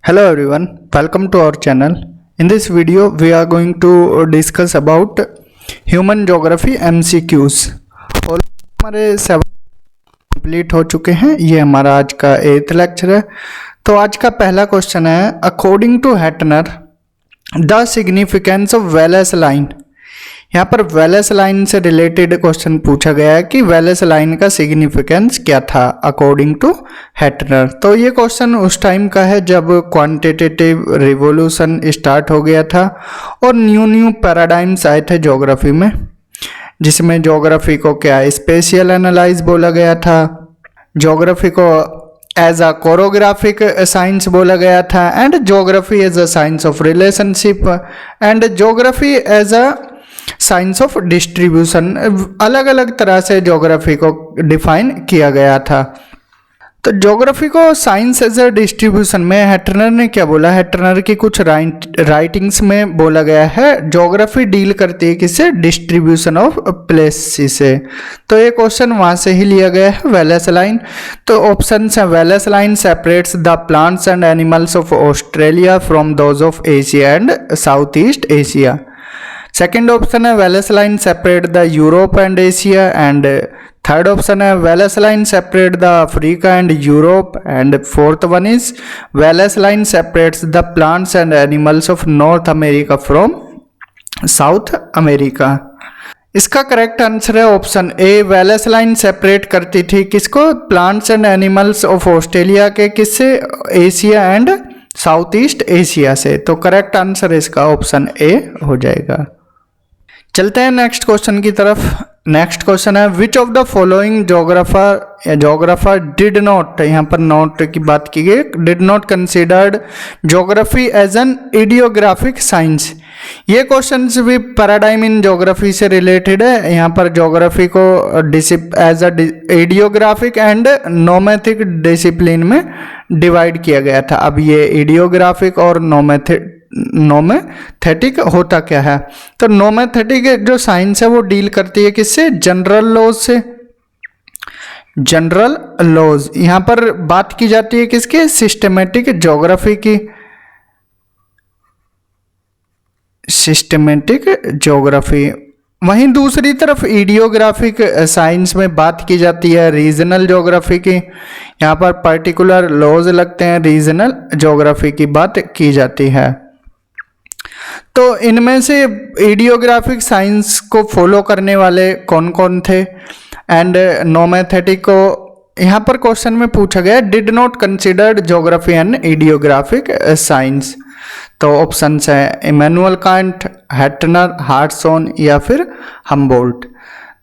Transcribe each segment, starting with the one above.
Hello everyone, welcome to our channel. In this video, we are going to discuss about human geography MCQs. और हमारे 7 complete हो चुके हैं। ये हमारा आज का 8th लेक्चर है। तो आज का पहला क्वेश्चन है, according to Hettner the significance of Wallace line. यहाँ पर वेलेस लाइन से रिलेटेड क्वेश्चन पूछा गया है कि वेलेस लाइन का सिग्निफिकेंस क्या था अकॉर्डिंग टू हैटनर। तो ये क्वेश्चन उस टाइम का है जब क्वांटिटेटिव रिवॉल्यूशन स्टार्ट हो गया था और न्यू पैराडाइम्स आए थे ज्योग्राफी में, जिसमें ज्योग्राफी को क्या स्पेशियल एनालाइज बोला गया था, ज्योग्राफी को एज अ कोरोग्राफिक साइंस बोला गया था, and geography as a science of relationship, and geography as a science of distribution. अलग अलग तरह से ज्योग्राफी को डिफाइन किया गया था। तो ज्योग्राफी को साइंस एज अ डिस्ट्रीब्यूशन में हैटनर ने क्या बोला, हैटनर की कुछ राइटिंग्स में बोला गया है ज्योग्राफी डील करती है किससे, डिस्ट्रीब्यूशन ऑफ प्लेसेस से। तो ये क्वेश्चन वहाँ से ही लिया गया है, वेलेस लाइन। तो ऑप्शन है, Wallace line separates the plants and animals of Australia from those of Asia and South East Asia. Second option है, Wallace line separate the Europe and Asia, and third option है, Wallace line separate the Africa and Europe, and fourth one is Wallace line separates the plants and animals of North America from South America. इसका correct answer है option ए, Wallace line separate करती थी किसको, plants and animals of Australia के किससे, Asia and South East Asia से। तो correct answer इसका ऑप्शन ए हो जाएगा। चलते हैं नेक्स्ट क्वेश्चन की तरफ। नेक्स्ट क्वेश्चन है, which of the following geographer did not, यहाँ पर नॉट की बात की गई, did not considered geography as an idiographic science. ये क्वेश्चन भी पैराडाइम इन ज्योग्राफी से रिलेटेड है। यहाँ पर ज्योग्राफी को as a idiographic and nomothetic discipline में डिवाइड किया गया था। अब ये इडियोग्राफिक और नोमैथेटिक होता क्या है, तो नोमैथेटिक जो साइंस है वो डील करती है किससे, जनरल लॉज से। जनरल लॉज यहां पर बात की जाती है किसके, सिस्टमेटिक ज्योग्राफी की, सिस्टमेटिक ज्योग्राफी। वहीं दूसरी तरफ इडियोग्राफिक साइंस में बात की जाती है रीजनल ज्योग्राफी की। यहाँ पर पर्टिकुलर लॉज लगते हैं, रीजनल ज्योग्राफी की बात की जाती है। तो इनमें से इडियोग्राफिक साइंस को फॉलो करने वाले कौन कौन थे, एंड नोमैथेटिक को यहाँ पर क्वेश्चन में पूछा गया, did not considered geography and idiographic science. तो ऑप्शंस है इमैनुअल कांट, हैटनर, हार्टसॉन या फिर हम्बोल्ट।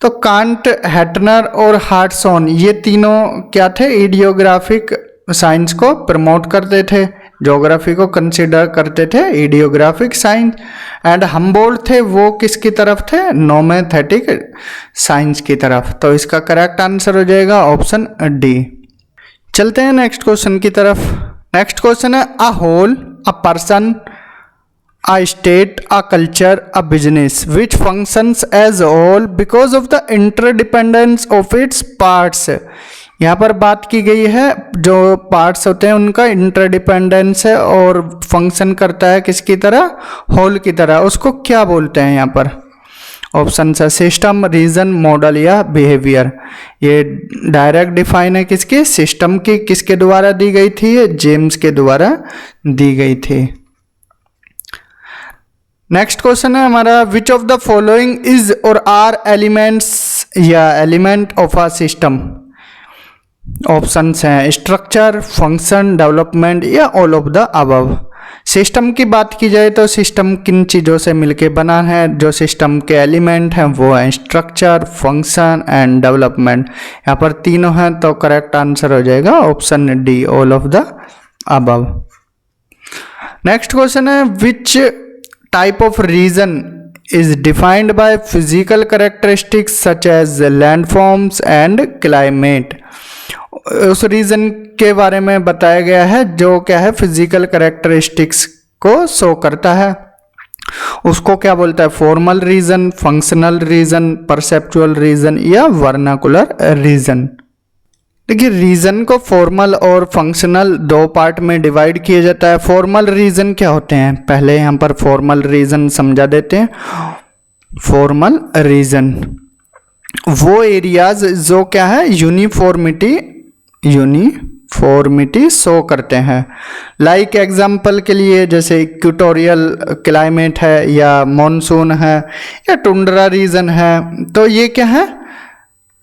तो कांट, हैटनर और हार्टसॉन ये तीनों क्या थे, इडियोग्राफिक साइंस को प्रमोट करते थे, ज्योग्राफी को कंसिडर करते थे इडियोग्राफिक साइंस। एंड हम्बोल्ट थे वो किसकी तरफ थे, नोमैथेटिक साइंस की तरफ। तो इसका करेक्ट आंसर हो जाएगा ऑप्शन डी। चलते हैं नेक्स्ट क्वेश्चन की तरफ। नेक्स्ट क्वेश्चन है, a whole, a person, a state, a culture, a business which functions as whole because of the interdependence of its parts. यहाँ पर बात की गई है जो पार्ट्स होते हैं उनका इंटरडिपेंडेंस है और फंक्शन करता है किसकी तरह, होल की तरह। उसको क्या बोलते हैं यहाँ पर, ऑप्शन है सिस्टम, रीजन, मॉडल या बिहेवियर। ये डायरेक्ट डिफाइन है किसकी, सिस्टम की। किसके द्वारा दी गई थी, ये जेम्स के द्वारा दी गई थी। नेक्स्ट क्वेश्चन है हमारा, विच ऑफ द फॉलोइंग इज और आर एलिमेंट्स या element of a system. Options हैं स्ट्रक्चर, फंक्शन, डेवलपमेंट या all of the above. System की बात की जाए तो सिस्टम किन चीज़ों से मिलके बना है, जो सिस्टम के एलिमेंट हैं वो हैं स्ट्रक्चर, फंक्शन एंड डेवलपमेंट। यहाँ पर तीनों हैं, तो करेक्ट आंसर हो जाएगा option D, all of the above. Next question है, which type of region is defined by physical characteristics such as landforms and climate। उस रीजन के बारे में बताया गया है जो क्या है, फिजिकल कैरेक्टरिस्टिक्स को शो करता है। उसको क्या बोलता है, formal region, functional region, perceptual region या वर्नाकुलर रीजन। देखिए रीजन को फॉर्मल और फंक्शनल दो पार्ट में डिवाइड किया जाता है। फॉर्मल रीजन क्या होते हैं, पहले यहाँ पर फॉर्मल रीजन समझा देते हैं। फॉर्मल रीजन वो एरियाज जो क्या है यूनिफॉर्मिटी शो करते हैं। लाइक एग्जाम्पल के लिए जैसे इक्वेटोरियल क्लाइमेट है या मॉनसून है या टुंड्रा रीजन है, तो ये क्या है,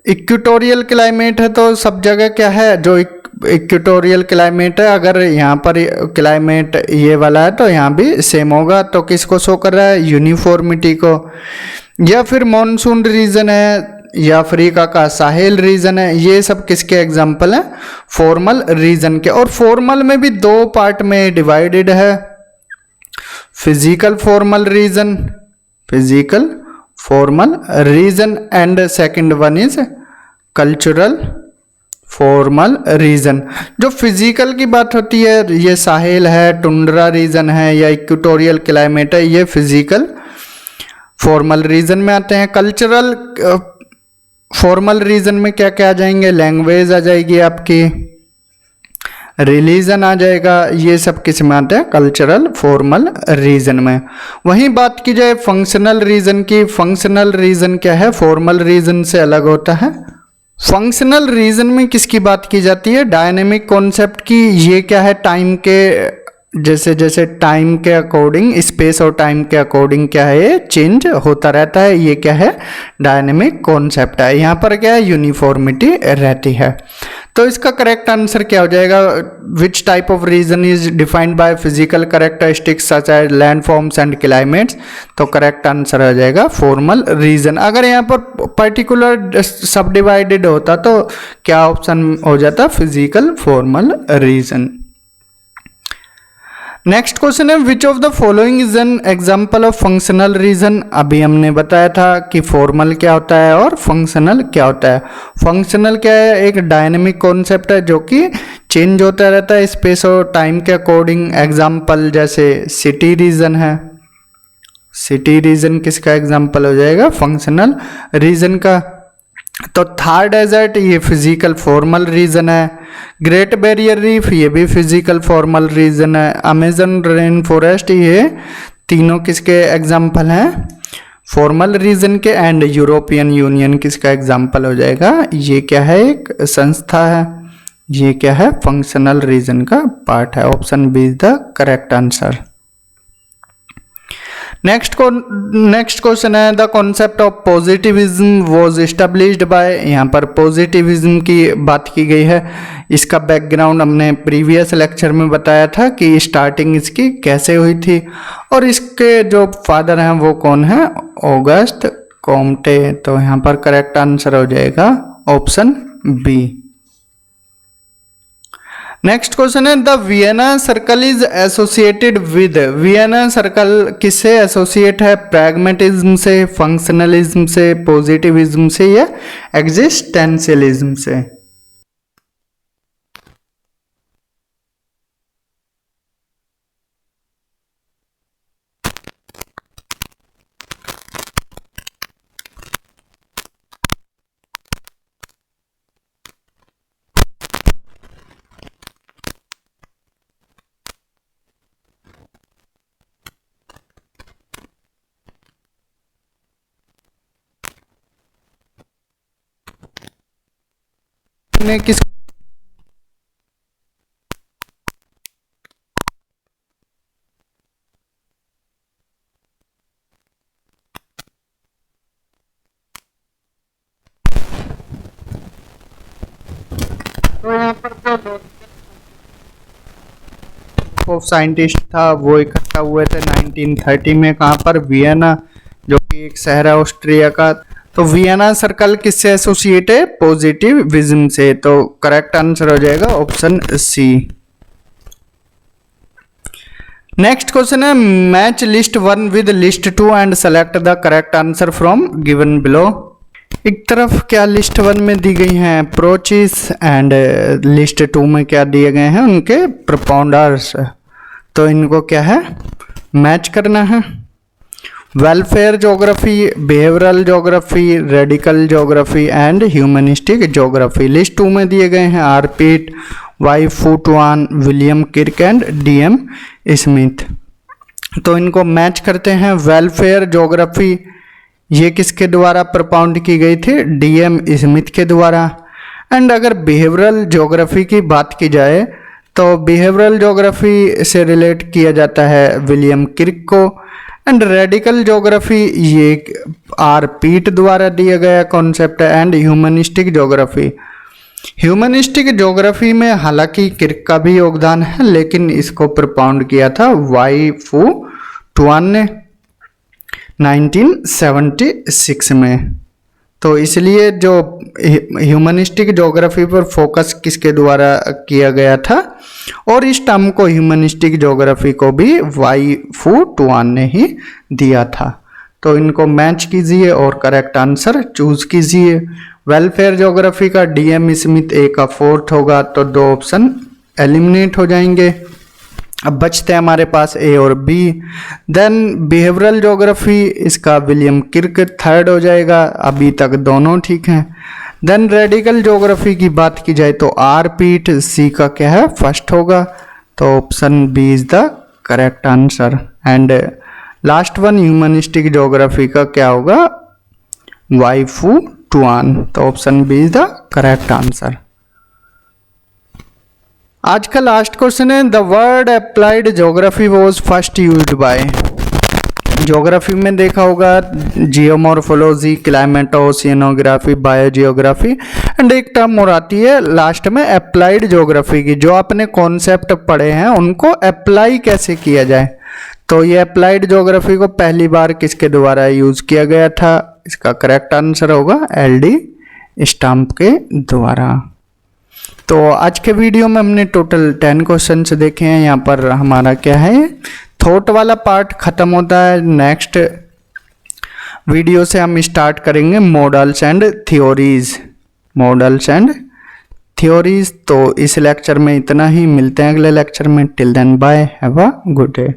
इक्वेटोरियल क्लाइमेट है तो सब जगह क्या है, जो इक्वेटोरियल क्लाइमेट है, अगर यहाँ पर क्लाइमेट ये वाला है तो यहाँ भी सेम होगा, तो किसको शो कर रहा है, यूनिफॉर्मिटी को। या फिर मॉनसून रीजन है या अफ्रीका का साहेल रीजन है, ये सब किसके एग्जाम्पल हैं, फॉर्मल रीजन के। और फॉर्मल में भी दो पार्ट में डिवाइडेड है, physical formal region and second one is cultural formal region. जो फिजिकल की बात होती है, ये साहेल है, टुंड्रा रीजन है या इक्वेटोरियल क्लाइमेट है, ये फिजिकल फॉर्मल रीजन में आते हैं। कल्चरल फॉर्मल रीजन में क्या क्या आ जाएंगे, लैंग्वेज आ जाएगी आपकी, रिलीजन आ जाएगा, ये सब किस में आते हैं, कल्चरल फॉर्मल रीजन में। वहीं बात की जाए फंक्शनल रीजन की, फंक्शनल रीजन क्या है, फॉर्मल रीजन से अलग होता है। फंक्शनल रीजन में किसकी बात की जाती है, डायनेमिक कॉन्सेप्ट की। ये क्या है, टाइम के जैसे जैसे टाइम के अकॉर्डिंग, स्पेस और टाइम के अकॉर्डिंग क्या है, चेंज होता रहता है, ये क्या है, डायनेमिक कॉन्सेप्ट है। यहाँ पर क्या है, यूनिफॉर्मिटी रहती है। तो इसका करेक्ट आंसर क्या हो जाएगा, which type of region is defined by physical characteristics such as land forms and climates. तो करेक्ट आंसर हो जाएगा फॉर्मल रीजन। अगर यहाँ पर पर्टिकुलर सब डिवाइडेड होता तो क्या ऑप्शन हो जाता, physical formal region. Next question है, which of the following is an example of functional region. अभी हमने बताया था कि फॉर्मल क्या होता है और फंक्शनल क्या होता है। फंक्शनल क्या है, एक डायनेमिक कॉन्सेप्ट है जो कि चेंज होता रहता है स्पेस और टाइम के अकॉर्डिंग। एग्जाम्पल जैसे सिटी रीजन है, सिटी रीजन किसका एग्जाम्पल हो जाएगा, फंक्शनल रीजन का। तो थार डेजर्ट ये फिजिकल फॉर्मल रीजन है। ग्रेट बैरियर रीफ ये भी फिजिकल फॉर्मल रीजन है। अमेजन रेन फॉरेस्ट ये तीनों किसके एग्जाम्पल हैं, फॉर्मल रीजन के। एंड यूरोपियन यूनियन किसका एग्जाम्पल हो जाएगा, ये क्या है, एक संस्था है, ये क्या है, फंक्शनल रीजन का पार्ट है। Option B is the correct answer. Next question है, the concept of positivism was established by. यहाँ पर पॉजिटिविज्म की बात की गई है। इसका बैकग्राउंड हमने प्रीवियस लेक्चर में बताया था कि स्टार्टिंग इसकी कैसे हुई थी, और इसके जो फादर हैं वो कौन है, ऑगस्ट कॉम्टे। तो यहाँ पर करेक्ट आंसर हो जाएगा ऑप्शन बी। नेक्स्ट क्वेश्चन है, the Vienna circle is associated with. Vienna circle किससे एसोसिएट है, प्रैग्मेटिज्म से, फंक्शनलिज्म से, पॉजिटिविज्म से या एग्जिस्टेंशियलिज्म से। ने किस ऑफ साइंटिस्ट था वो इकट्ठा हुए थे 1930 में, कहाँ पर, वियना, जो कि एक शहर है ऑस्ट्रिया का। तो वियना सर्कल किससे एसोसिएट है, पॉजिटिविज्म से। तो करेक्ट आंसर हो जाएगा ऑप्शन सी। नेक्स्ट क्वेश्चन है, match list 1 with list 2 and select the correct answer from given below. एक तरफ क्या लिस्ट 1 में दी गई हैं अप्रोचेस एंड लिस्ट 2 में क्या दिए गए हैं उनके प्रोपाउंडर्स। तो इनको क्या है, मैच करना है। Welfare geography, behavioural geography, radical geography and humanistic geography. List 2 में दिए गए हैं R Peet, Yi Fu Tuan, William Kirk and DM Smith. तो इनको मैच करते हैं। वेलफेयर ज्योग्राफी ये किसके द्वारा propound की गई थी? DM स्मिथ के द्वारा। एंड अगर बिहेवियरल ज्योग्राफी की बात की जाए तो बिहेवियरल ज्योग्राफी से रिलेट किया जाता है विलियम किर्क को। एंड रेडिकल ज्योग्राफी ये आर पीट द्वारा दिया गया कॉन्सेप्ट है। And humanistic geography, humanistic geography में हालांकि किर्क का भी योगदान है, लेकिन इसको propound किया था वाई फू टुआन ने 1976 में। तो इसलिए जो ह्यूमनिस्टिक ज्योग्राफी पर फोकस किसके द्वारा किया गया था, और इस टर्म को ह्यूमनिस्टिक ज्योग्राफी को भी वाई फू टुआन ने ही दिया था। तो इनको मैच कीजिए और करेक्ट आंसर चूज कीजिए। वेलफेयर ज्योग्राफी का DM स्मिथ A का 4th होगा, तो 2 ऑप्शन एलिमिनेट हो जाएंगे। अब बचते हैं हमारे पास A और B। देन बिहेवियरल ज्योग्राफी, इसका विलियम किर्क 3rd हो जाएगा। अभी तक दोनों ठीक हैं। देन रेडिकल ज्योग्राफी की बात की जाए तो आर पीट, C का क्या है? 1st होगा, तो option B is the correct answer. And last one humanistic geography का क्या होगा? वाई फू टुआन, तो option B is the correct answer. आज का लास्ट क्वेश्चन है, the word applied geography was first used by. Geography में देखा होगा geomorphology, climate, oceanography, biogeography and एक टर्म और आती है लास्ट में अप्लाइड ज्योग्राफी की। जो आपने कॉन्सेप्ट पढ़े हैं उनको अप्लाई कैसे किया जाए, तो ये अप्लाइड ज्योग्राफी को पहली बार किसके द्वारा यूज किया गया था? इसका करेक्ट आंसर होगा LD स्टैम्प के द्वारा। तो आज के वीडियो में हमने टोटल 10 क्वेश्चंस देखे हैं। यहाँ पर हमारा क्या है, थॉट वाला पार्ट खत्म होता है। नेक्स्ट वीडियो से हम स्टार्ट करेंगे models and theories. Models and theories. तो इस लेक्चर में इतना ही, मिलते हैं अगले लेक्चर में। Till then bye, have a good day.